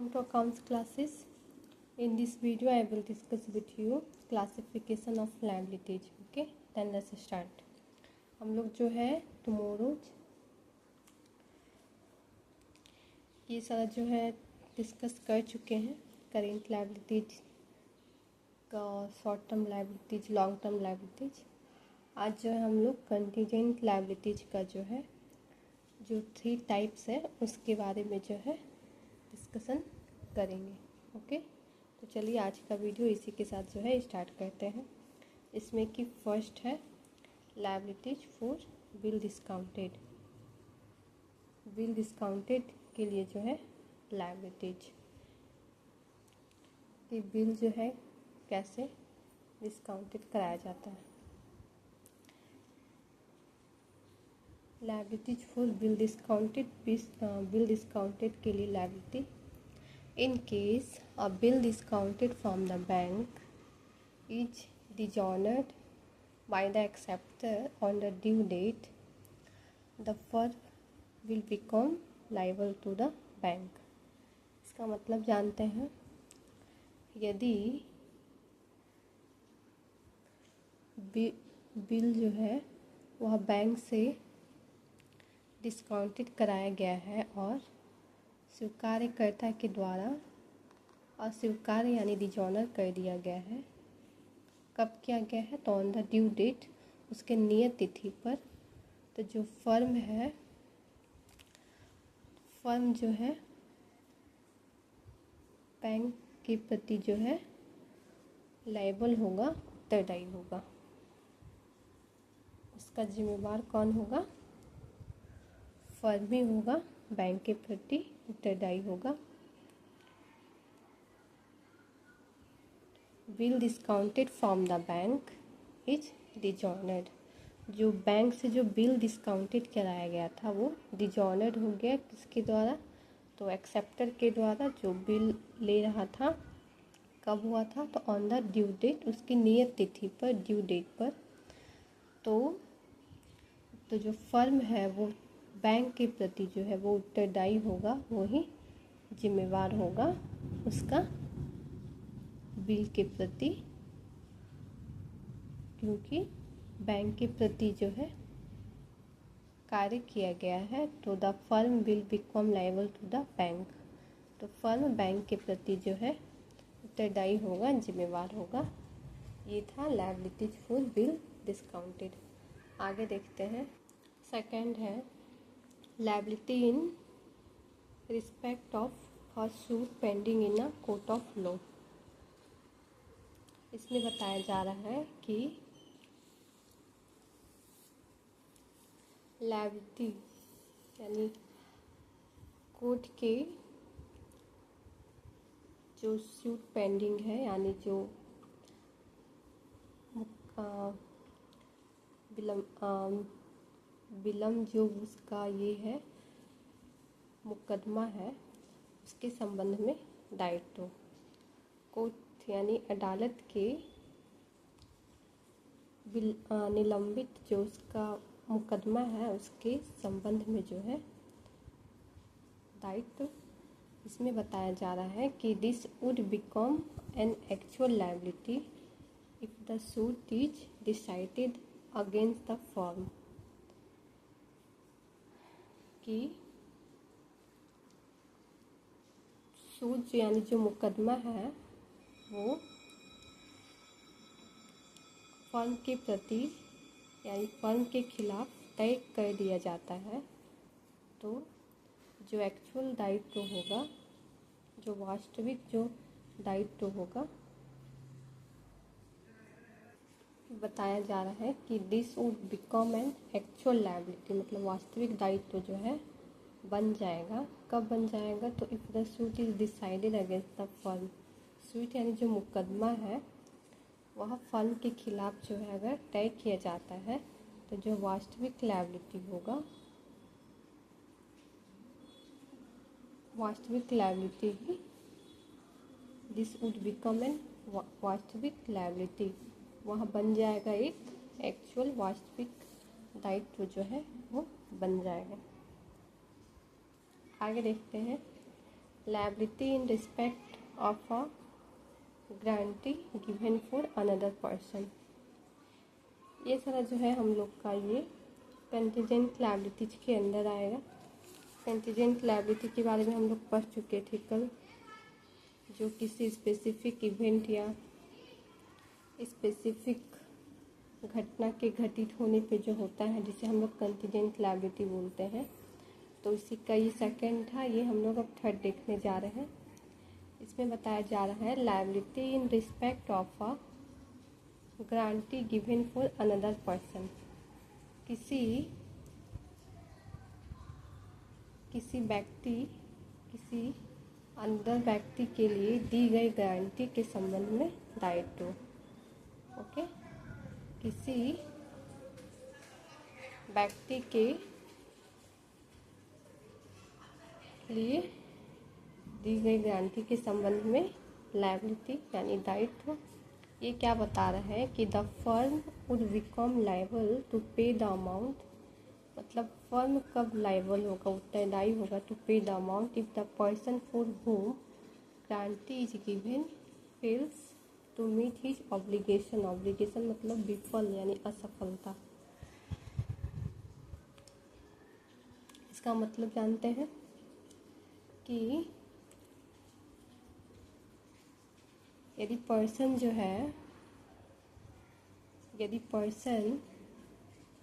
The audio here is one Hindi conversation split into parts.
Welcome to accounts classes. In this video I will discuss with you classification of liabilities. Okay, then let's start. हम लोग जो है टुमारोज ये सारा जो है डिस्कस कर चुके हैं। करेंट लायबिलिटीज का, short term liabilities, long term liabilities. आज जो है हम लोग कंटीजेंट लायबिलिटीज का जो है जो 3 टाइप्स है उसके बारे में जो है डिस्कशन करेंगे। ओके, तो चलिए आज का वीडियो इसी के साथ जो है स्टार्ट करते हैं। इसमें कि फर्स्ट है liabilities for bill discounted. Bill discounted के लिए जो है लायबिलिटीज कि बिल जो है कैसे डिस्काउंटेड कराया जाता है। लायबिलिटीज फॉर बिल डिस्काउंटेड के लिए liability in case a bill discounted from the bank is dishonored by the acceptor on the due date, the firm will become liable to the bank. इसका मतलब जानते हैं, यदि बिल जो है वह बैंक से डिस्काउंटेड कराया गया है और स्वीकारकर्ता के द्वारा अस्वीकार्य यानी डिजॉनर कर दिया गया है। कब किया गया है? तो ऑन द ड्यू डेट, उसके नियत तिथि पर। तो जो फर्म जो है बैंक के प्रति जो है लायबल होगा, उत्तरदायी होगा। उसका जिम्मेवार कौन होगा? फर्म ही होगा, बैंक के प्रति उत्तरदायी होगा। Bill discounted from the bank is dishonoured. जो बैंक से जो बिल डिस्काउंटेड कराया गया था वो डिजॉनर्ड हो गया। किसके द्वारा? तो एक्सेप्टर के द्वारा। जो बिल ले रहा था कब हुआ था? तो ऑन द ड्यू डेट, उसकी नियत तिथि पर, ड्यू डेट पर। तो जो फर्म है वो बैंक के प्रति जो है वो उत्तरदायी होगा, वो ही जिम्मेवार होगा उसका बिल के प्रति, क्योंकि बैंक के प्रति जो है कार्य किया गया है। तो the firm will become liable to the bank. तो फर्म बैंक के प्रति जो है उत्तरदायी होगा, जिम्मेवार होगा। ये था लायबिलिटीज फॉर बिल डिस्काउंटेड। आगे देखते हैं। सेकंड है liability in respect of a suit pending in a court of law। इसमें बताया जा रहा है कि liability यानी कोर्ट के जो सूट पेंडिंग है, यानी जो विलम्ब जो उसका ये है मुकदमा है, उसके संबंध में दायित्व। कोर्ट यानी अदालत के निलंबित जो उसका मुकदमा है उसके संबंध में जो है दायित्व। इसमें बताया जा रहा है कि this would become an actual liability if the suit is decided against the firm. कि सूट यानी जो मुकदमा है वो फर्म के प्रति यानी फर्म के खिलाफ तय कर दिया जाता है। तो जो एक्चुअल दायित्व होगा, जो वास्तविक जो दायित्व होगा, बताया जा रहा है कि this would become an actual liability, मतलब वास्तविक दायित्व जो है बन जाएगा। कब बन जाएगा? तो if the suit is decided against the firm. Suit यानी जो मुकदमा है वह फर्म के खिलाफ जो है अगर तय किया जाता है, तो जो वास्तविक लायबिलिटी होगा, वास्तविक liability he this would become an वास्तविक लायबिलिटी, वह बन जाएगा एक एक्चुअल वास्तविक दायित्व जो है वो बन जाएगा। आगे देखते हैं liability in respect of a guarantee given for another person. ये सारा जो है हम लोग का ये कंटीजेंट लायबिलिटीज के अंदर आएगा। कंटीजेंट लायबिलिटी के बारे में हम लोग पढ़ चुके थे कल, जो किसी स्पेसिफिक इवेंट या स्पेसिफिक घटना के घटित होने पे जो होता है, जिसे हम लोग कंटीजेंट लायबिलिटी बोलते हैं। तो इसी का ये सेकंड था, ये हम लोग अब थर्ड देखने जा रहे हैं। इसमें बताया जा रहा है liability in respect of a guarantee given for another person. किसी अंदर व्यक्ति के लिए दी गई गारंटी के संबंध में दायित्व। ओके, किसी व्यक्ति के लिए दी गई गारंटी के संबंध में लायबिलिटी यानी दायित्व। ये क्या बता रहा है कि the firm would become liable to pay the amount, मतलब फर्म कब लायबल होगा, उत्तरदायी होगा, to pay the amount if the person for home guarantee is given fails to meet his obligation. Obligation मतलब विफल यानी असफलता। इसका मतलब जानते हैं कि यदि पर्सन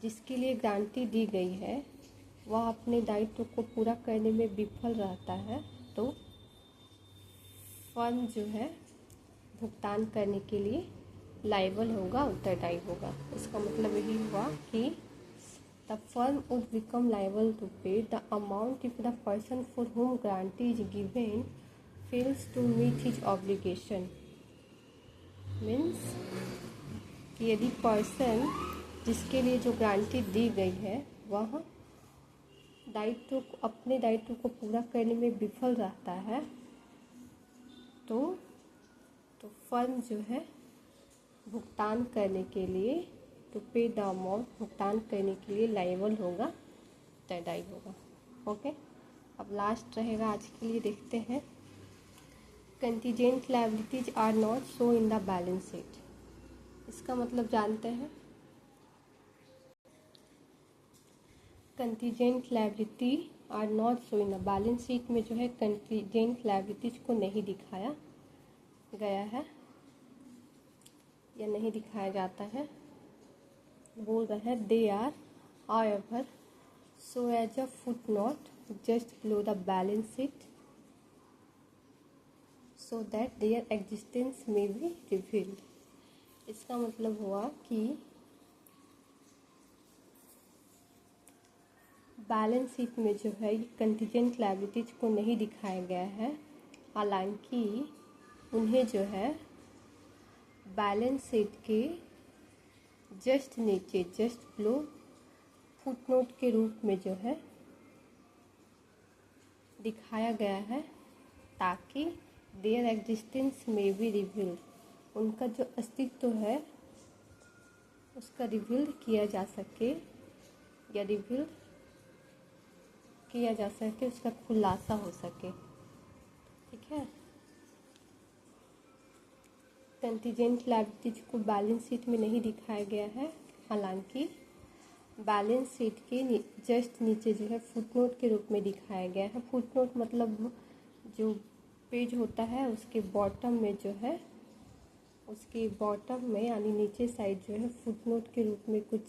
जिसके लिए गारंटी दी गई है वह अपने दायित्व को पूरा करने में विफल रहता है, तो फर्म जो है भुगतान करने के लिए लायबल होगा, उत्तरदायी होगा। इसका मतलब यही हुआ कि the firm would become liable to pay the amount if the person for whom guarantee is given fails to meet his obligation। Means कि यदि पर्सन जिसके लिए जो गारंटी दी गई है वह अपने दायित्व को पूरा करने में विफल रहता है, तो फर्म जो है भुगतान करने के लिए, टू पे द अमाउंट, भुगतान करने के लिए लायबल होगा, उत्तरदायी होगा। ओके, अब लास्ट रहेगा आज के लिए, देखते हैं। Contingent liabilities are not show in the balance sheet. इसका मतलब जानते हैं। Contingent liability are not show in the balance sheet में जो है कंटीजेंट लायबिलिटीज को नहीं दिखाया गया है या नहीं दिखाया जाता है। बोल रहा है they are however so as a foot note just below the balance sheet so that their existence may be revealed. इसका मतलब हुआ कि बैलेंस शीट में जो है ये कंटीजेंट लायबिलिटीज को नहीं दिखाया गया है, हालांकि उन्हें जो है बैलेंस शीट के जस्ट नीचे, जस्ट बिलो फुटनोट के रूप में जो है दिखाया गया है, ताकि there existence may be revealed, उनका जो अस्तित्व है उसका रिवील्ड किया जा सके या रिवील्ड किया जा सके, उसका खुलासा हो सके। ठीक है, कंटीजेंट लायबिलिटीज को बैलेंस शीट में नहीं दिखाया गया है, हालांकि बैलेंस शीट के जस्ट नीचे जो है फुटनोट के रूप में दिखाया गया है। फुटनोट मतलब जो पेज होता है उसके बॉटम में जो है, उसके बॉटम में यानी नीचे साइड जो है फुटनोट के रूप में कुछ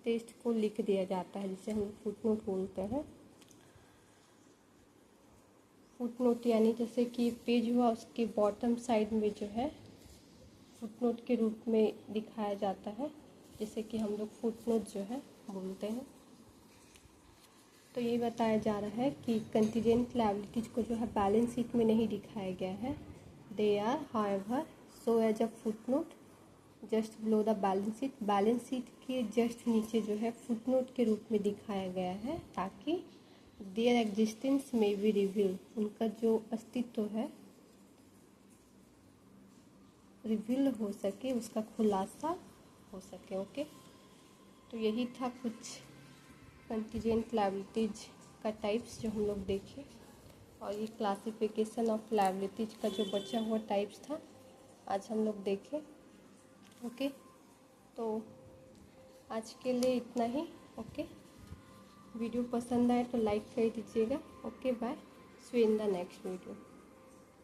टेक्स्ट को लिख दिया जाता है, जिसे हम फुटनोट बोलते हैं। फुटनोट यानी जैसे कि पेज हुआ उसके बॉटम साइड में जो है फुटनोट के रूप में दिखाया जाता है, जैसे कि हम लोग फुटनोट जो है बोलते हैं। तो ये बताया जा रहा है कि कंटीजेंट लायबिलिटीज को जो है बैलेंस शीट में नहीं दिखाया गया है। They are however so as a footnote just below the balance sheet. Balance sheet के जस्ट नीचे जो है फुटनोट के रूप में दिखाया गया है, ताकि there existence may B reveal, उनका जो अस्तित्व है रिवील हो सके, उसका खुलासा हो सके। ओके, तो यही था कुछ कंटीजेंट लायबिलिटीज का टाइप्स जो हम लोग देखे। और ये क्लासिफिकेशन ऑफ लायबिलिटीज का जो बचा हुआ टाइप्स था आज हम लोग देखें। ओके, तो आज के लिए इतना ही। ओके, वीडियो पसंद आए तो लाइक कर दीजिएगा। Okay, bye, see you in the next video.